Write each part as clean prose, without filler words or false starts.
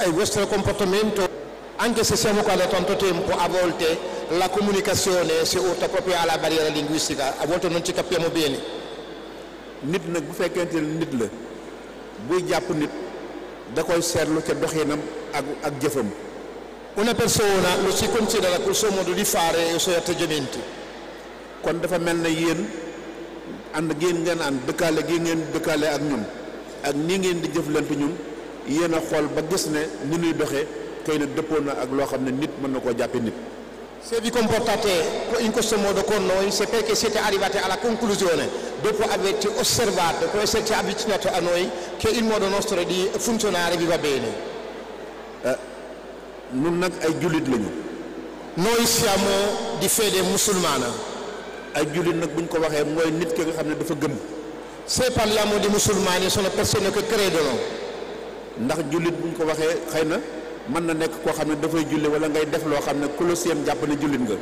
il vostro comportamento, anche se siamo qua da tanto tempo, a volte la comunicazione si urta proprio alla barriera linguistica, a volte non ci capiamo bene. nit nag bu fekkente ne nit la buy jàpp nit da koy seetlu ca doxinam ak jëfam. Una persona lo si considera col suo modo di fare e i suoi atteggiamenti. kon dafa mel na yéen ànd ngeen ànd dëkkaale gi ngeen dëkkaale ak ñun ak nii ngeen di jëflante ñun yéen a xool ba gis ne ni ñuy doxee xëy na dëppoo na ak loo xam ne nit mën na koo jàppe nit. Se vi comportate in questo modo con noi, se perché siete arrivati alla conclusione, dopo averci osservato, dopo esserci avvicinato a noi, che il modo nostro di funzionare vi va bene. Nun nag ay jullit lañu. Noi siamo di fede musulmana. ay jullit nag buñ ko waxee mooy nit ki nga xam ne dafa gëm. Se parliamo di musulmani, sono persone che credono. ndax jullit buñ ko waxee xëy na mën na nekk koo xam ne dafay julli wala ngay def loo xam ne ku la seen jàpp ne jullit nga.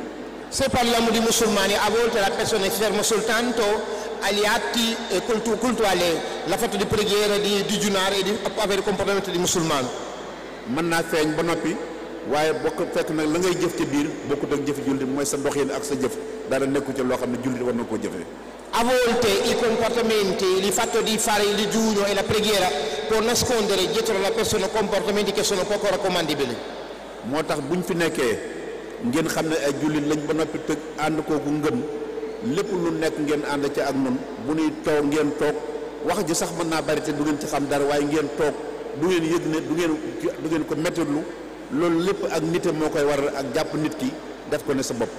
Se parliamo di musulmani, a volte la persona è ferma soltanto agli atti cultuali, la fatto di preghiera, di digiunare e di avere comportamento di musulmano. mën naa feeñ ba noppi waaye bokk fekk nag la ngay jëf ci biir bokkut ak jëfi jullit mooy sa doxin ak sa jëf dara nekku ci loo xam ne jullit war na koo jëfee. A volte i comportamenti, il fatto di fare il digiuno e la preghiera può nascondere dietro la persona comportamenti che sono poco raccomandabili. moo tax buñ fi nekkee ngeen xam ne ay jullit lañ ba noppi tëg ànd kooku ngëm lépp lu nekk ngeen ànd ci ak nun bu ñuy toog ngeen toog wax ji sax mën naa bari te du ngeen ci xam dara waaye ngeen toog du ngeen yëg ne du ngeen ko mettitlu loolu lépp ak nite moo koy waral ak jàpp nit ki def ko ne sa bopp.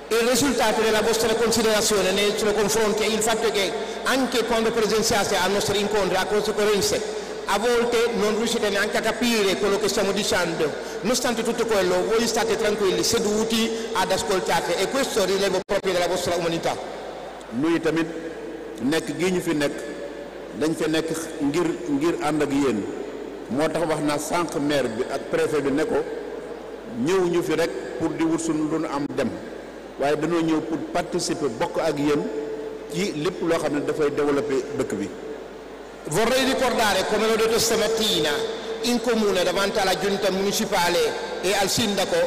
Il risultato della vostra considerazione nei suoi confronti è il fatto che anche quando presenziate ai nostri incontri a conseguenze a volte non riuscite neanche a capire quello che stiamo dicendo, nonostante tutto quello voi state tranquilli seduti ad ascoltare, e questo è il rilevo proprio della vostra umanità. nuyu tamit nekk gi ñu fi nekk dañ fi nekk ngir ànd ak yéen moo tax wax naa sànq maire bi ak préfet bi ne ko ñëw ñu fi rek pour di wut suñu lu nu am dem waaye dañoo ñëw pour participer bokk ak yéen ci lépp loo xam ne dafay développer dëkk bi. Vorrei ricordare, come l'ho detto stamattina in comune davanti alla giunta municipale e al sindaco,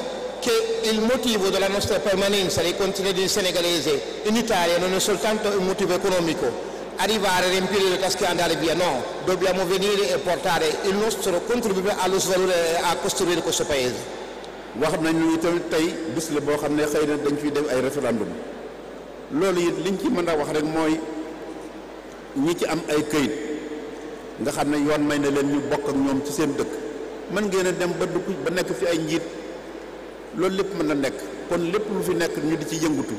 che il motivo della nostra permanenza dei concittadini senegalesi in Italia non è soltanto un motivo economico, arrivare, riempire le tasche e andare via, no, dobbiamo venire e portare il nostro contributo allo sviluppo, a costruire questo paese. wax nañu ni tamit tey bis la boo xam ne xëy na dañ fiy def ay référendum loolu it liñ ci mën a wax rek mooy ñi ci am ay këyit nga xam ne yoon may na leen ñu bokk ak ñoom ci seen dëkk mën ngeen a dem ba dugg ba nekk fi ay njiit loolu lépp mën na nekk kon lépp lu fi nekk ñu di ci yëngutu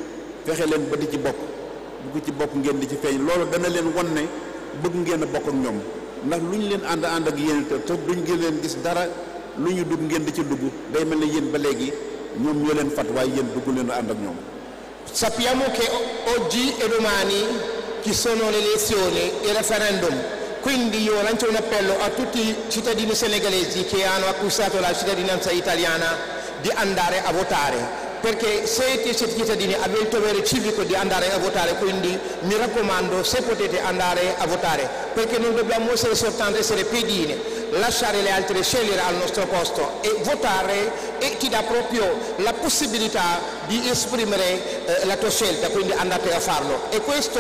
fexe leen ba di ci bokk bugg ci bokk ngeen di ci feeñ loolu dana leen wan ne bëgg ngeen a bokk ak ñoom ndax lu ñu leen ànd ak yéen te duñ ngeen leen gis dara lu ñu dugg ngeen di ci dugg day mel ne yéen ba léegi ñoom ñoo leen fat waaye yéen dugg leen ànd ak ñoom. Sappiamo che oggi e domani ci sono le elezioni e il referendum, quindi io lancio un appello a tutti i cittadini senegalesi che hanno acquistato la cittadinanza italiana di andare a votare, perché siete cittadini, avete il dovere civico di andare a votare, quindi mi raccomando, se potete andare a votare, perché non dobbiamo soltanto essere pedine, lasciare le altre scegliere al nostro posto e votare, e ti dà proprio la possibilità di esprimere la tua scelta, quindi andate a farlo, e questo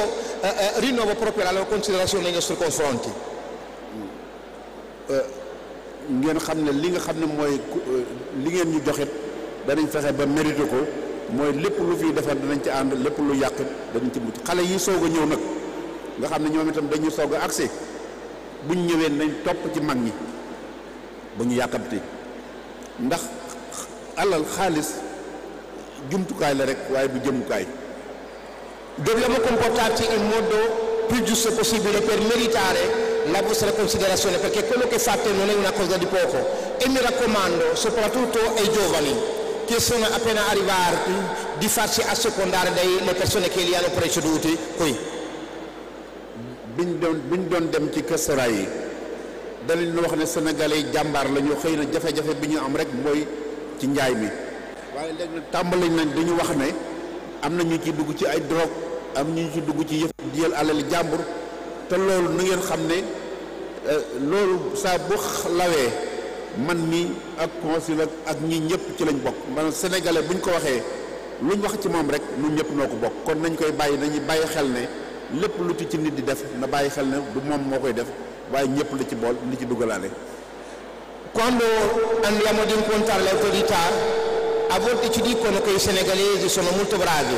rinnovo proprio la loro considerazione nei nostri confronti. ngeen xam ne li nga xam ne mooy li ngeen ñu joxit danañ fexe ba mérité ko mooy lépp lu fiy defar danañ ci ànd lépp lu yàqit danañ ci mucc xale yi soog a ñëw nag nga xam ne ñoom itam dañuy soog a agsi buñ ñëwee nañ topp ci mag ñi bu ñu yàkkamti ndax alal xaalis jumtukaay la rek waaye du jëmukaay. Dobbiamo comportarci in modo più giusto possibile per meritare la vostra considerazione, perché quello che fate non è una cosa di poco, e mi raccomando soprattutto ai giovani che sono appena arrivati di farsi assecondare dalle persone che li hanno preceduti qui. biñ doon dem ci këstaraay yi danañ wax ne sénégalais yi jàmbaar la ñu xëy na jafe-jafe bi ñu am rek mooy ci njaay mi waaye léegi nag tàmbali nañ dañu wax ne am na ñu ci dugg ci ay drogue am ñu ci dugg ci yëf di jël alali jàmbur te loolu na ngeen xam ne loolu saa bu lawee man mi ak consul ak ñi ñëpp ci lañ bokk maanaam sénégalais buñ ko waxee luñ wax ci moom rek ñun ñëpp noo ko bokk kon nañ koy bàyyi nañu bàyyi xel ne lépp lu ci nit di def na bàyyi xel ne du moom moo koy def waaye ñëpp la ci bool li ci dugalaale. Quando andiamo ad incontrare le autorità, a volte ci dicono che i senegalesi sono molto bravi.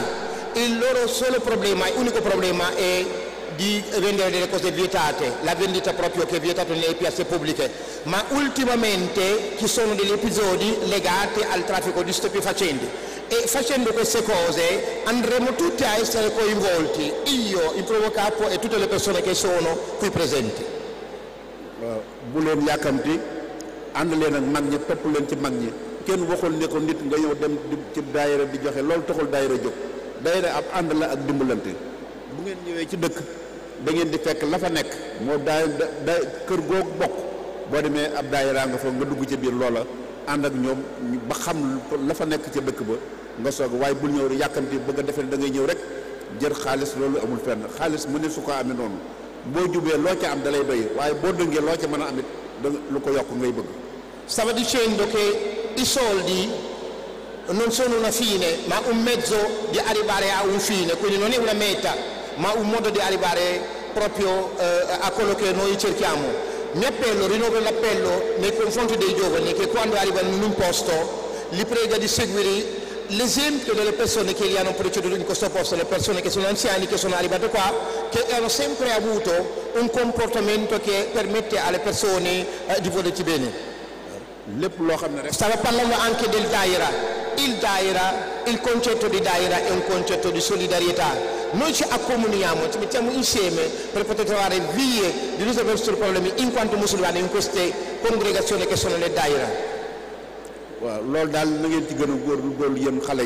Il loro solo problema, unico problema è di vendere delle cose vietate, la vendita proprio che è vietato nelle piazze pubbliche. Ma ultimamente ci sono degli episodi legati al traffico di stupefacenti. E facendo queste cose andremo tutti a essere coinvolti, io, il primo capo e tutte le persone che sono qui presenti. Bu leen yàkkamti ànd leen ak mag ñi topp leen ci mag ñi kenn waxul ne ko nit nga ñëw dem ci daayira di joxe loolu taxul daayira jóg daayira ab ànd la ak dimbalante bu ngeen ñëwee ci dëkk da ngeen di fekk la fa nekk moo da kër googu bokk boo demee ab daayira nga fa nga dugg ci biir loola ànd ak ñoom ba xam la fa nekk ca dëkk ba nga soog waaye bul ñëw yàkkamti bëgg a defee da ngay ñëw rek jël xaalis loolu amul fenn xaalis mu ne su ko amee noonu boo jubee loo ca am da lay doy waaye boo dëngee loo ca mën a amit lu ko yokk ngay bëgg. Stava dicendo che i soldi non sono una fine ma un mezzo di arrivare a un fine, quindi non è una meta ma un modo di arrivare proprio a quello che noi cerchiamo. Mi appello, rinnovo l'appello nei confronti dei giovani che quando arrivano in un posto li prega di seguire l'esempio delle persone che li hanno preceduto in questo posto, le persone che sono anziani, che sono arrivate qua, che hanno sempre avuto un comportamento che permette alle persone di volerti bene. Stava parlando anche del Daira. Il concetto di Daira è un concetto di solidarietà. Noi ci accomuniamo, ci mettiamo insieme per poter trovare vie di risolvere i nostri problemi in quanto musulmani in queste congregazioni che sono le Daira. waaw loolu daal na ngeen ci gën a góorgóorlu yéen xale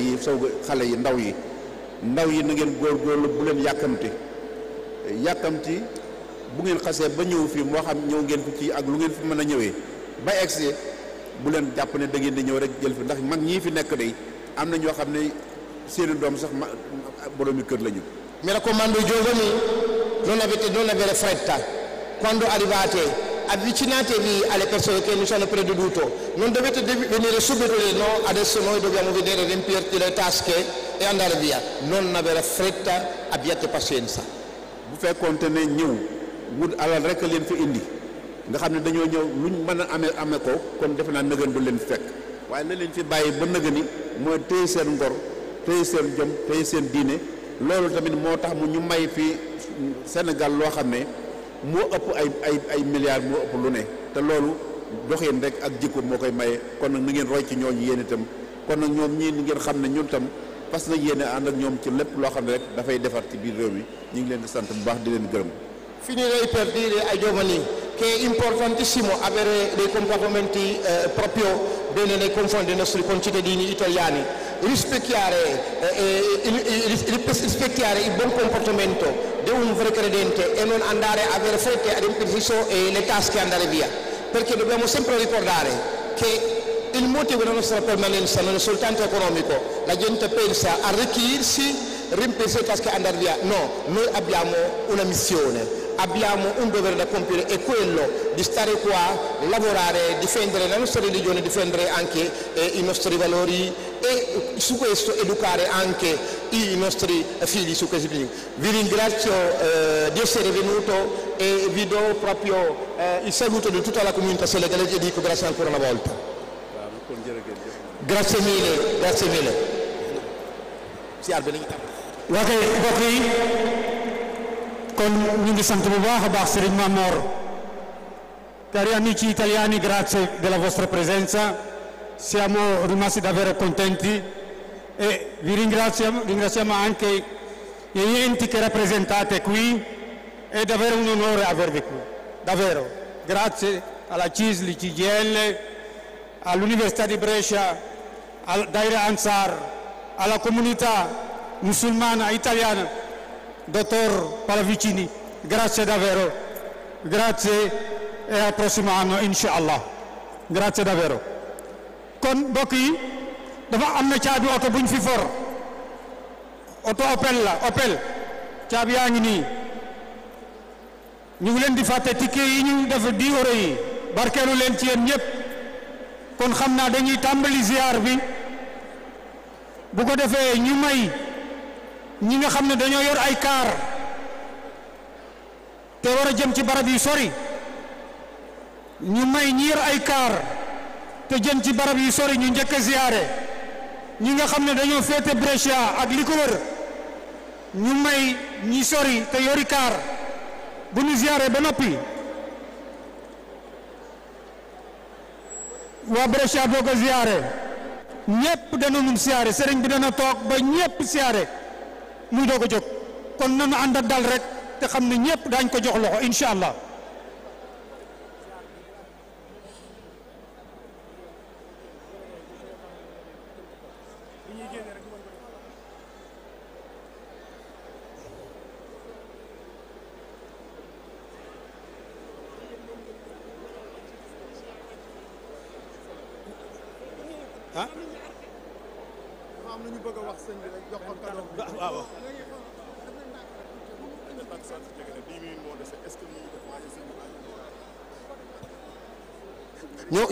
yi ndaw yi na ngeen góorgóorlu bu leen yàkkamti bu ngeen xasee ba ñëw fii moo xam ñëw ngeen fi ci ak lu ngeen fi mën a ñëwee ba egsi bu leen jàpp ne da ngeen di ñëw rek jël fi ndax mag ñii fi nekk day am na ñoo xam ne seeni doom sax boroomi kër lañu. Mi raccomando ai giovani, non avere fretta. Quando arrivate avvicinatevi alle persone che mi hanno preceduto, non dovete venire subito lì, no, adesso noi dobbiamo venire a riempirti le tasche e andare via. Non avere fretta, abbiate pazienza. Bu fekkoonte ne ñëw wut alal rek leen fi indi nga xam ne dañoo ñëw luñ mën a amee ko kon defe naa nëgën du leen fekk waaye na leen fi bàyyi ba nëgëni mooy téye seen ngor téye seen jom téye seen diine loolu tamit moo tax mu ñu may fii Sénégal loo xam ne moo ëpp ay milliards moo ëpp lu ne te loolu doxin rek ak jikko moo koy maye kon nag na ngeen roy ci ñooñu yéen itam kon nag ñoom ñii ni ngeen xam ne ñun tam fas na yéene ànd ak ñoom ci lépp loo xam ne rek dafay defar ci biir réew mi ñu ngi leen di sant bu baax di leen gërëm. Finirei per dire ai giovani che è importantissimo avere dei comportamenti proprio bene nei confronti dei nostri concittadini italiani, rispecchiare il buon comportamento di un vero credente e non andare a avere fretta ad riempirsi le tasche e andare via, perché dobbiamo sempre ricordare che il motivo della nostra permanenza non è soltanto economico, la gente pensa a arricchirsi, riempirsi le tasche e andare via, no, noi abbiamo una missione. Abbiamo un dovere da compiere, è quello di stare qua, lavorare, difendere la nostra religione, difendere anche i nostri valori e su questo educare anche i nostri figli su questi principi. Vi ringrazio di essere venuto e vi do proprio il saluto di tutta la comunità senegalese e dico grazie ancora una volta. Grazie mille, grazie mille. Con ñu ngi sant bu baax a baax Serigne Mamor. Cari amici italiani, grazie della vostra presenza, siamo rimasti davvero contenti e vi ringraziamo anche gli enti che rappresentate qui, è davvero un onore avervi qui, davvero. Grazie alla CISL, CGIL, all'Università di Brescia, al Daira Ansar, alla comunità musulmana italiana. Dottor Pallavicini, grazie davvero, grazie e al prossimo anno inshallah, grazie davvero. Kon mbokk yi dafa am na caabi oto buñ fi for oto Opel caabi yaa ngi nii ñu ngi leen di fàtte ticket yi ñu def 10 € yi barkeelu leen ci yéen ñëpp kon xam naa dañuy tàmbali ziar bi bu ko defee ñu may ñi nga xam ne dañoo yor ay kaar te war a jëm ci barab yu sori ñu may ñi yor ay kaar te jëm ci barab yu sori ñu njëkk a ziare ñi nga xam ne dañoo féete Brescia ak li ko wër ñu may ñi sori te yori kaar bu ñu ziare ba noppi waa Brescia boo ko ziare ñépp dana mun ziare sëriñ bi dana toog ba ñépp ziare muy doog a jóg kon nanu ànd ak dal rek te xam ne ñépp daañ ko jox loxo incha allah. ah am na ñu bëgg a wax sëñ bi rek jox ko kàddu waaw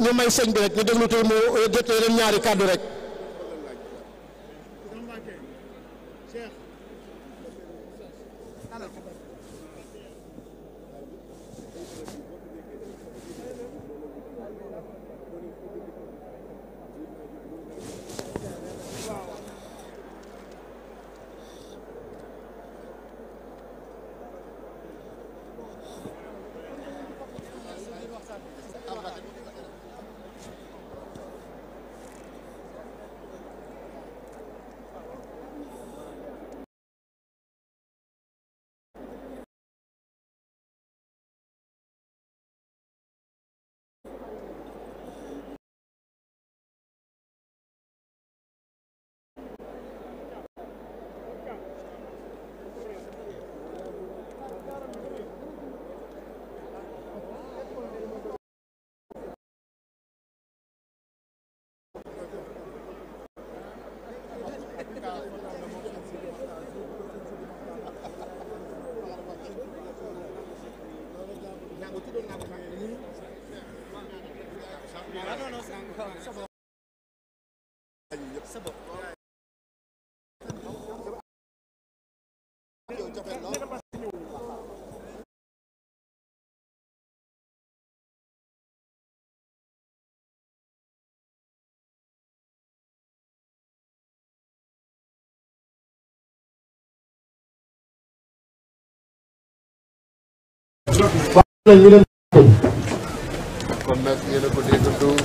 ñu may sëñ bi rek ñu déglu tuuti mu jotee leen ñaari kàddu rek. kon nag yéen a ko déggandoo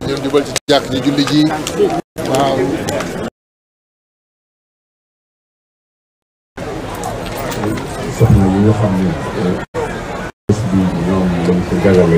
ñoom jubal ci jàkk ji julli ji waaw soxna yi nga xam ne bés bi ñoom lañ ko jagale